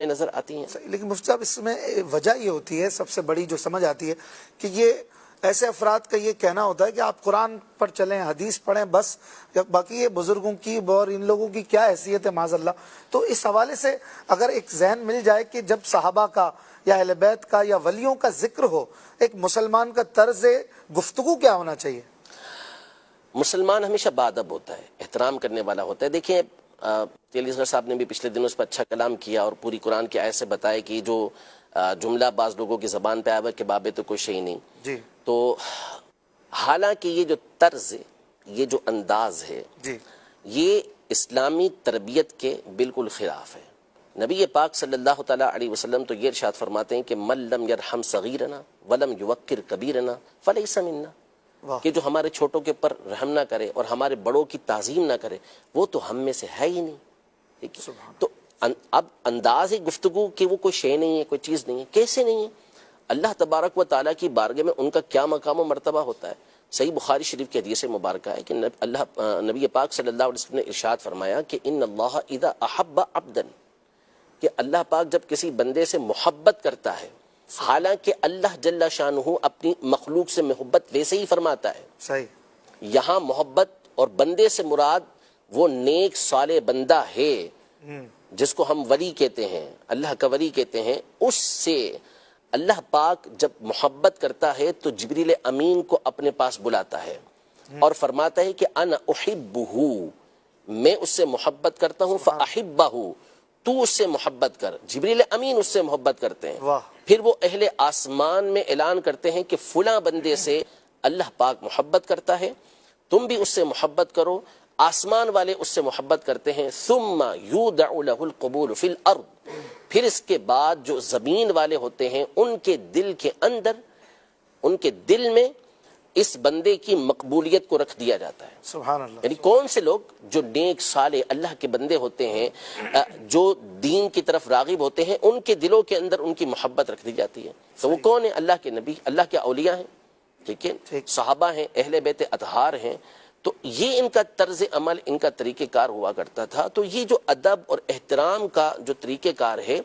نظر آتی ہیں. لیکن مفتی صاحب اس میں وجہ یہ ہوتی ہے، سب سے بڑی جو سمجھ آتی ہے کہ یہ ایسے افراد کا یہ کہنا ہوتا ہے کہ آپ قرآن پر چلیں، حدیث پڑھیں، بس باقی یہ بزرگوں کی اور ان لوگوں کی کیا حیثیت ہے معاذ اللہ. تو اس حوالے سے اگر ایک ذہن مل جائے کہ جب صحابہ کا یا اہل بیت کا یا ولیوں کا ذکر ہو، ایک مسلمان کا طرز گفتگو کیا ہونا چاہیے؟ مسلمان ہمیشہ باادب ہوتا ہے، احترام کرنے والا ہوتا ہے. دیکھیں علی اصغر صاحب نے بھی پچھلے دنوں اس پر اچھا کلام کیا اور پوری قرآن کی آیت سے بتایا کہ جو جملہ بعض لوگوں کی زبان پہ آیا ہوا کہ بابے تو کوئی شے نہیں. جی. تو حالانکہ یہ جو طرز ہے، یہ جو انداز ہے، جی. یہ اسلامی تربیت کے بالکل خلاف ہے. نبی پاک صلی اللہ تعالیٰ علیہ وسلم تو یہ ارشاد فرماتے ہیں کہ من لم یرحم صغیرنا ولم یوقر کبیرنا فلیس منا، کہ جو ہمارے چھوٹوں کے پر رحم نہ کرے اور ہمارے بڑوں کی تعظیم نہ کرے وہ تو ہم میں سے ہے ہی نہیں. ٹھیک ہے؟ تو اب انداز گفتگو کہ وہ کوئی شے نہیں ہے، کوئی چیز نہیں ہے، کیسے نہیں ہے؟ اللہ تبارک و تعالیٰ کی بارگاہ میں ان کا کیا مقام و مرتبہ ہوتا ہے. صحیح بخاری شریف کی حدیث مبارکہ ہے کہ نبی پاک صلی اللہ علیہ وسلم نے ارشاد فرمایا کہ ان اللہ اذا احب عبدا، کہ اللہ پاک جب کسی بندے سے محبت کرتا ہے، حالانکہ اللہ جل شانہ اپنی مخلوق سے محبت ویسے ہی فرماتا ہے. صحیح. یہاں محبت اور بندے سے مراد وہ نیک صالح بندہ ہے جس کو ہم ولی کہتے ہیں، اللہ کا ولی کہتے ہیں. اس سے اللہ پاک جب محبت کرتا ہے تو جبریل امین کو اپنے پاس بلاتا ہے اور فرماتا ہے کہ انا احبہ، میں اس سے محبت کرتا ہوں، فاحبہ، تو اس سے محبت کر. جبریل امین اس سے محبت کرتے ہیں. پھر وہ اہل آسمان میں اعلان کرتے ہیں کہ فلاں بندے سے اللہ پاک محبت کرتا ہے، تم بھی اس سے محبت کرو. آسمان والے اس سے محبت کرتے ہیں. ثم یودع له القبول فی الارض، پھر اس کے بعد جو زمین والے ہوتے ہیں ان کے دل کے اندر، ان کے دل میں اس بندے کی مقبولیت کو رکھ دیا جاتا ہے. سبحان اللہ. یعنی کون سے لوگ جو نیک صالح اللہ کے بندے ہوتے ہیں، جو دین کی طرف راغب ہوتے ہیں، ان کے دلوں کے اندر ان کی محبت رکھ دی جاتی ہے. تو وہ کون ہیں؟ اللہ کے نبی، اللہ کے اولیاء ہیں، ٹھیک ہے، صحابہ ہیں، اہل بیت اطہار ہیں. تو یہ ان کا طرز عمل، ان کا طریقہ کار ہوا کرتا تھا. تو یہ جو ادب اور احترام کا جو طریقہ کار ہے،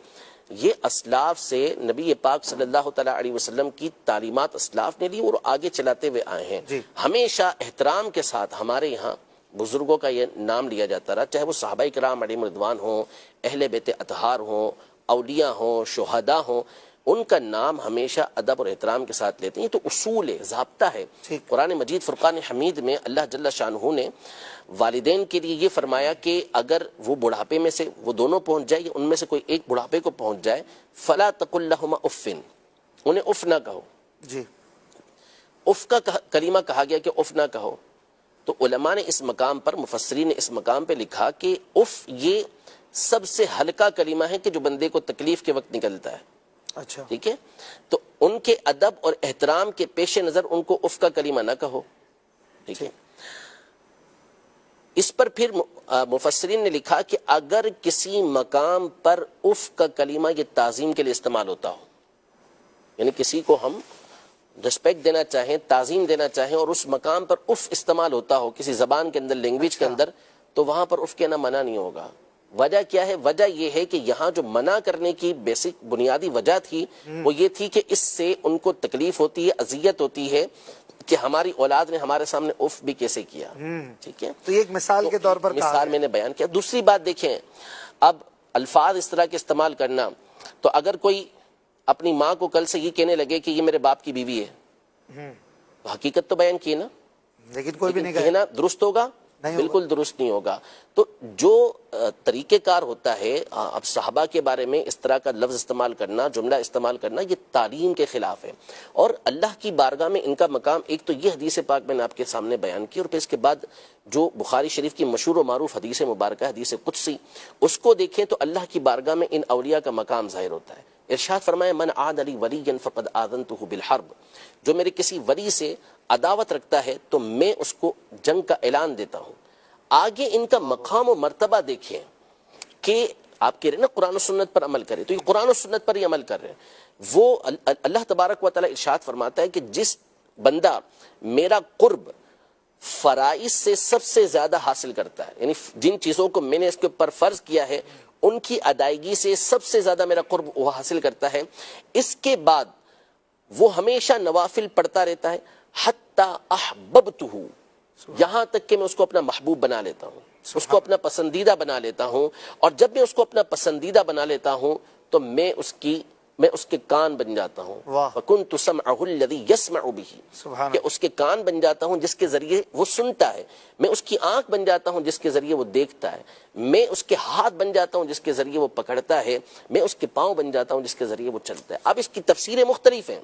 یہ اسلاف سے نبی پاک صلی اللہ تعالیٰ علیہ وسلم کی تعلیمات اسلاف نے لی اور آگے چلاتے ہوئے آئے ہیں. ہمیشہ احترام کے ساتھ ہمارے یہاں بزرگوں کا یہ نام لیا جاتا رہا، چاہے وہ صحابہ کرام علیہم رضوان ہوں، اہل بیت اطہار ہوں، اولیاء ہوں، شہداء ہوں، ان کا نام ہمیشہ ادب اور احترام کے ساتھ لیتے ہیں. تو اصول ہے، ضابطہ ہے. قرآن مجید فرقان حمید میں اللہ جل شانہ نے والدین کے لیے یہ فرمایا کہ اگر وہ بڑھاپے میں سے وہ دونوں پہنچ جائے، ان میں سے کوئی ایک بڑھاپے کو پہنچ جائے، فلا تقل لہما اف، انہیں اف نہ کہو. جی. اف کا کلمہ کہا گیا کہ اف نہ کہو. تو علماء نے اس مقام پر، مفسرین نے اس مقام پہ لکھا کہ اف یہ سب سے ہلکا کلمہ ہے کہ جو بندے کو تکلیف کے وقت نکلتا ہے. اچھا. ٹھیک ہے. تو ان کے ادب اور احترام کے پیش نظر ان کو اف کا کلمہ نہ کہو. ٹھیک ہے. اس پر پھر مفسرین نے لکھا کہ اگر کسی مقام پر اف کا کلمہ یہ تعظیم کے لیے استعمال ہوتا ہو، یعنی کسی کو ہم رسپیکٹ دینا چاہیں، تعظیم دینا چاہیں، اور اس مقام پر اف استعمال ہوتا ہو کسی زبان کے اندر، لینگویج کے اندر، تو وہاں پر اف کہنا منع نہیں ہوگا. وجہ کیا ہے؟ وجہ یہ ہے کہ یہاں جو منع کرنے کی بیسک بنیادی وجہ تھی وہ یہ تھی کہ اس سے ان کو تکلیف ہوتی ہے، اذیت ہوتی ہے کہ ہماری اولاد نے ہمارے سامنے اف بھی کیسے کیا. ٹھیک ہے. تو ایک مثال کے طور پر مثال میں نے بیان کیا. دوسری بات دیکھیں، اب الفاظ اس طرح کے استعمال کرنا، تو اگر کوئی اپنی ماں کو کل سے یہ کہنے لگے کہ یہ میرے باپ کی بیوی ہے، تو حقیقت تو بیان کی نا، لیکن کوئی بھی نہیں کہنا درست ہوگا؟ بالکل درست نہیں ہوگا. تو جو طریقہ کار ہوتا ہے، اب صحابہ کے بارے میں اس طرح کا لفظ استعمال کرنا، جملہ استعمال کرنا، یہ تعلیم کے خلاف ہے. اور اللہ کی بارگاہ میں ان کا مقام، ایک تو یہ حدیث پاک میں نے آپ کے سامنے بیان کی، اور پھر اس کے بعد جو بخاری شریف کی مشہور و معروف حدیث مبارکہ، حدیث قدسی، اس کو دیکھیں تو اللہ کی بارگاہ میں ان اولیاء کا مقام ظاہر ہوتا ہے. ارشاد فرمایا من عاد لی ولیا فقد آذنتہ بالحرب، جو میرے کسی ولی سے عداوت رکھتا ہے تو میں اس کو جنگ کا اعلان دیتا ہوں. آگے ان کا مقام و مرتبہ دیکھیں کہ آپ کہہ رہے ہیں نا قرآن و سنت پر عمل کریں، تو یہ قرآن و سنت پر ہی عمل کر رہے ہیں. وہ اللہ تبارک و تعالیٰ ارشاد فرماتا ہے کہ جس بندہ میرا قرب فرائض سے سب سے زیادہ حاصل کرتا ہے، یعنی جن چیزوں کو میں نے اس کے اوپر فرض کیا ہے ان کی ادائیگی سے سب سے زیادہ میرا قرب وہ حاصل کرتا ہے. اس کے بعد وہ ہمیشہ نوافل پڑھتا رہتا ہے حتی احببتہ، یہاں تک کہ میں اس کو اپنا محبوب بنا لیتا ہوں، اس کو اپنا پسندیدہ بنا لیتا ہوں. اور جب میں اس کو اپنا پسندیدہ بنا لیتا ہوں تو میں اس کے کان بن جاتا ہوں. فَكُنْتُ سَمْعَهُ الَّذِي يَسْمَعُ بِهِ، کہ اس کے کان بن جاتا ہوں جس کے ذریعے وہ سنتا ہے. میں اس کی آنکھ بن جاتا ہوں جس کے ذریعے وہ دیکھتا ہے. میں اس کے ہاتھ بن جاتا ہوں جس کے ذریعے وہ پکڑتا ہے. میں اس کے پاؤں بن جاتا ہوں جس کے ذریعے وہ چلتا ہے. اب اس کی تفسیریں مختلف ہیں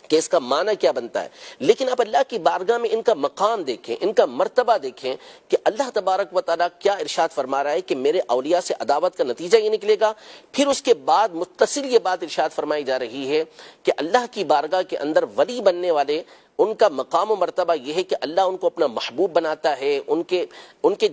کہ اس کا معنی کیا بنتا ہے، لیکن آپ اللہ کی بارگاہ میں ان کا مقام دیکھیں، ان کا مرتبہ دیکھیں کہ اللہ تبارک و تعالیٰ کیا ارشاد فرما رہا ہے کہ میرے اولیاء سے عداوت کا نتیجہ یہ نکلے گا. پھر اس کے بعد متصل یہ بات ارشاد فرمائی جا رہی ہے کہ اللہ کی بارگاہ کے اندر ولی بننے والے ان کا مقام و مرتبہ یہ ہے کہ اللہ ان کو اپنا محبوب بناتا ہے. ان کے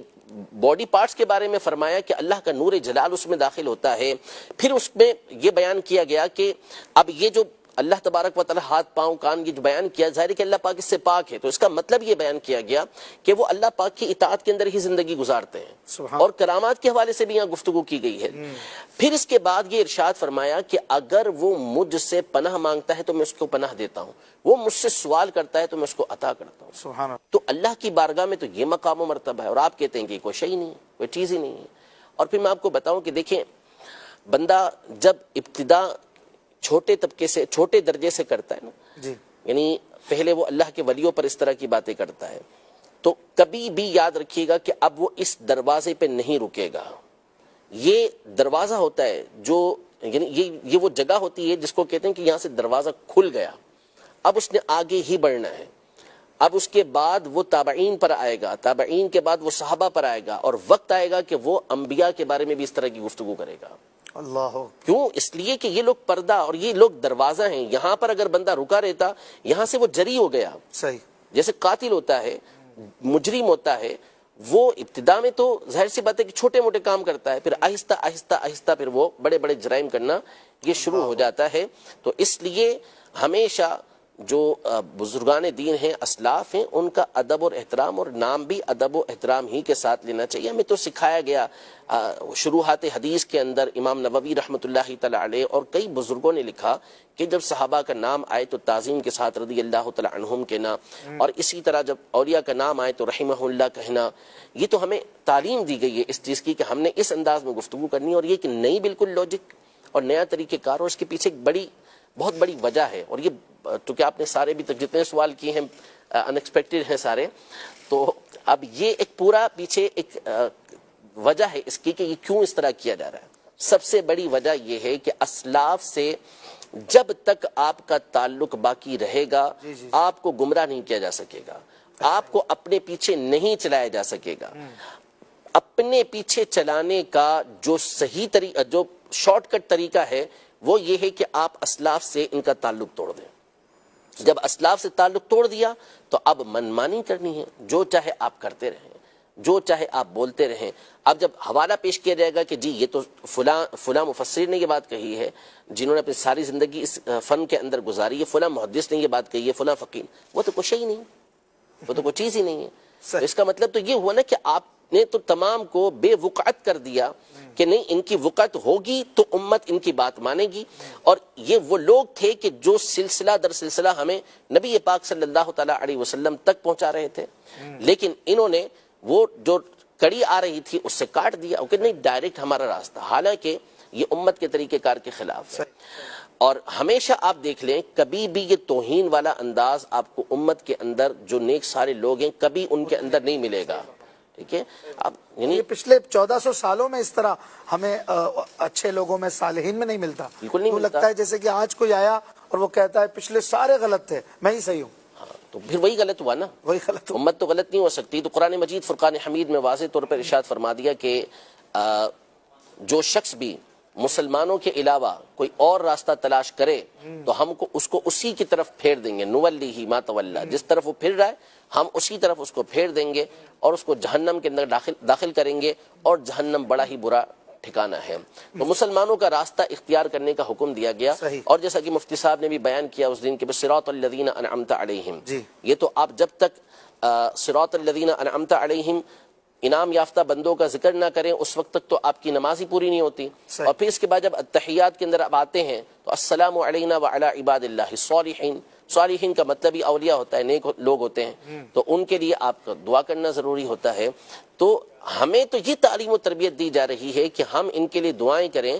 باڈی پارٹس کے بارے میں فرمایا کہ اللہ کا نور جلال اس میں داخل ہوتا ہے. پھر اس میں یہ بیان کیا گیا کہ اب یہ جو اللہ تبارک و تعالی ہاتھ پاؤں کان یہ جو بیان کیا، ظاہر ہے کہ اللہ پاک اس سے پاک ہے، تو اس کا مطلب یہ بیان کیا گیا کہ وہ اللہ پاک کی اطاعت کے اندر ہی زندگی گزارتے ہیں. اور کرامات کے حوالے سے بھی یہاں گفتگو کی گئی ہے. پھر اس کے بعد یہ ارشاد فرمایا کہ اگر وہ مجھ سے پناہ مانگتا ہے تو میں اس کو پناہ دیتا ہوں، وہ مجھ سے سوال کرتا ہے تو میں اس کو عطا کرتا ہوں. سبحان اللہ. تو اللہ کی بارگاہ میں تو یہ مقام و مرتبہ ہے، اور آپ کہتے ہیں کہ کوئی شے ہی نہیں ہے، کوئی چیز ہی نہیں ہے. اور پھر میں آپ کو بتاؤں کہ دیکھیں، بندہ جب ابتدا چھوٹے طبقے سے، چھوٹے درجے سے کرتا ہے نا، جی، یعنی پہلے وہ اللہ کے ولیوں پر اس طرح کی باتیں کرتا ہے، تو کبھی بھی یاد رکھیے گا کہ اب وہ اس دروازے پہ نہیں رکے گا. یہ دروازہ ہوتا ہے جو، یعنی یہ وہ جگہ ہوتی ہے جس کو کہتے ہیں کہ یہاں سے دروازہ کھل گیا، اب اس نے آگے ہی بڑھنا ہے. اب اس کے بعد وہ تابعین پر آئے گا، تابعین کے بعد وہ صحابہ پر آئے گا، اور وقت آئے گا کہ وہ انبیاء کے بارے میں بھی اس طرح کی گفتگو کرے گا. اللہ. کیوں؟ اس لیے کہ یہ لوگ پردہ اور یہ لوگ دروازہ ہیں. یہاں پر اگر بندہ رکا رہتا، یہاں سے وہ جری ہو گیا. صحیح. جیسے قاتل ہوتا ہے، مجرم ہوتا ہے، وہ ابتدا میں تو ظاہر سی بات ہے کہ چھوٹے موٹے کام کرتا ہے، پھر آہستہ آہستہ آہستہ پھر وہ بڑے بڑے جرائم کرنا یہ شروع ہو جاتا ہے. تو اس لیے ہمیشہ جو بزرگان دین ہیں، اسلاف ہیں، ان کا ادب اور احترام، اور نام بھی ادب و احترام ہی کے ساتھ لینا چاہیے. ہمیں تو سکھایا گیا شروحات حدیث کے اندر، امام نووی رحمۃ اللہ تعالی علیہ اور کئی بزرگوں نے لکھا کہ جب صحابہ کا نام آئے تو تعظیم کے ساتھ رضی اللہ تعالی عنہم کہنا، اور اسی طرح جب اولیاء کا نام آئے تو رحمہ اللہ کہنا. یہ تو ہمیں تعلیم دی گئی ہے اس چیز کی کہ ہم نے اس انداز میں گفتگو کرنی ہے. اور یہ کہ نئی بالکل لاجک اور نیا طریقہ کار، اور اس کے پیچھے ایک بہت بڑی وجہ ہے. اور یہ تو کہ آپ نے سارے بھی تک جتنے سوال کیے ہیں ان ایکسپیکٹڈ ہیں سارے، تو اب یہ ایک پورا پیچھے ایک وجہ ہے اس کی کہ یہ کیوں اس طرح کیا جا رہا ہے. سب سے بڑی وجہ یہ ہے کہ اسلاف سے جب تک آپ کا تعلق باقی رہے گا آپ کو گمراہ نہیں کیا جا سکے گا، آپ کو اپنے پیچھے نہیں چلایا جا سکے گا. اپنے پیچھے چلانے کا جو صحیح طریقہ، جو شارٹ کٹ طریقہ ہے وہ یہ ہے کہ آپ اسلاف سے ان کا تعلق توڑ دیں. جب اسلاف سے تعلق توڑ دیا تو اب منمانی کرنی ہے، جو چاہے آپ کرتے رہیں، جو چاہے آپ بولتے رہیں. اب جب حوالہ پیش کیا جائے گا کہ جی یہ تو فلاں مفسر نے یہ بات کہی ہے، جنہوں نے اپنی ساری زندگی اس فن کے اندر گزاری ہے، فلاں محدث نے یہ بات کہی ہے، فلاں فقیر، وہ تو کچھ ہی نہیں، وہ تو کوئی چیز ہی نہیں ہے. اس کا مطلب تو یہ ہوا نا کہ آپ نے تو تمام کو بے وقعت کر دیا کہ نہیں، ان کی وقعت ہوگی تو امت ان کی بات مانے گی. اور یہ وہ لوگ تھے کہ جو سلسلہ در سلسلہ ہمیں نبی پاک صلی اللہ تعالی علیہ وسلم تک پہنچا رہے تھے، لیکن انہوں نے وہ جو کڑی آ رہی تھی اس سے کاٹ دیا کہ نہیں ڈائریکٹ ہمارا راستہ، حالانکہ یہ امت کے طریقہ کار کے خلاف ہے. اور ہمیشہ آپ دیکھ لیں کبھی بھی یہ توہین والا انداز آپ کو امت کے اندر جو نیک سارے لوگ ہیں کبھی ان کے اندر نہیں ملے گا. ٹھیک ہے، اب یعنی پچھلے 1400 سالوں میں اس طرح ہمیں اچھے لوگوں میں، صالحین میں نہیں ملتا. بالکل نہیں ملتا. لگتا ہے جیسے کہ آج کوئی آیا اور وہ کہتا ہے پچھلے سارے غلط تھے، میں ہی صحیح ہوں. تو پھر وہی غلط ہوا نا، وہی غلط ہوا. امت تو غلط نہیں ہو سکتی. تو قرآن مجید فرقان حمید میں واضح طور پر ارشاد فرما دیا کہ جو شخص بھی مسلمانوں کے علاوہ کوئی اور راستہ تلاش کرے تو ہم کو اس کو اسی کی طرف پھیر دیں گے، نولیہ ما تولی، جس طرف وہ پھر رہا ہے ہم اسی طرف اس کو پھیر دیں گے اور اس کو جہنم کے اندر داخل کریں گے، اور جہنم بڑا ہی برا ٹھکانہ ہے. تو مسلمانوں کا راستہ اختیار کرنے کا حکم دیا گیا. اور جیسا کہ مفتی صاحب نے بھی بیان کیا اس دن کے صراط الذین انعمت علیہم، یہ تو آپ جب تک صراط الذین انعمت علیہم انعام یافتہ بندوں کا ذکر نہ کریں اس وقت تک تو آپ کی نماز ہی پوری نہیں ہوتی. صحیح. اور پھر اس کے بعد جب التحیات کے اندر آپ آتے ہیں تو السلام علینا وعلی عباد اللہ الصالحین. صالحین کا مطلب ہی اولیاء ہوتا ہے, نیک لوگ ہوتے ہیں, تو ان کے لیے آپ کا دعا کرنا ضروری ہوتا ہے. تو ہمیں تو یہ تعلیم و تربیت دی جا رہی ہے کہ ہم ان کے لیے دعائیں کریں,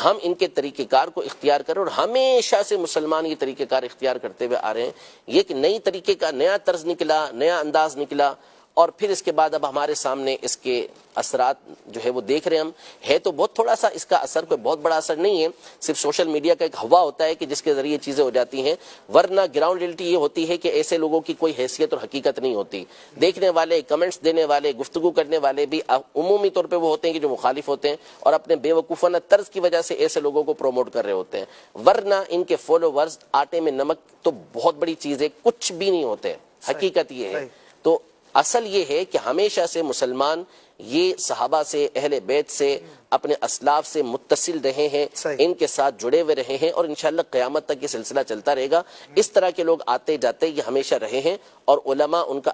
ہم ان کے طریقہ کار کو اختیار کریں, اور ہمیشہ سے مسلمان یہ طریقہ کار اختیار کرتے ہوئے آ رہے ہیں. یہ ایک نئی طریقے کا نیا طرز نکلا, نیا انداز نکلا, اور پھر اس کے بعد اب ہمارے سامنے اس کے اثرات جو ہے وہ دیکھ رہے ہیں ہم. ہے تو بہت تھوڑا سا اس کا اثر, کوئی بہت بڑا اثر نہیں ہے, صرف سوشل میڈیا کا ایک ہوا ہوتا ہے کہ جس کے ذریعے چیزیں ہو جاتی ہیں, ورنہ گراؤنڈ ریئلٹی یہ ہوتی ہے کہ ایسے لوگوں کی کوئی حیثیت اور حقیقت نہیں ہوتی. دیکھنے والے, کمنٹس دینے والے, گفتگو کرنے والے بھی عمومی طور پہ وہ ہوتے ہیں کہ جو مخالف ہوتے ہیں اور اپنے بے وقوفانہ طرز کی وجہ سے ایسے لوگوں کو پروموٹ کر رہے ہوتے ہیں, ورنہ ان کے فالوورز آٹے میں نمک تو بہت بڑی چیز ہے, کچھ بھی نہیں ہوتے. حقیقت یہ ہے. تو اصل یہ ہے کہ ہمیشہ سے مسلمان یہ صحابہ سے, اہل بیت سے, اپنے اسلاف سے متصل رہے ہیں, ان کے ساتھ جڑے ہوئے رہے ہیں, اور انشاءاللہ قیامت تک یہ سلسلہ چلتا رہے گا. اس طرح کے لوگ آتے جاتے یہ ہمیشہ رہے ہیں, اور علماء ان کا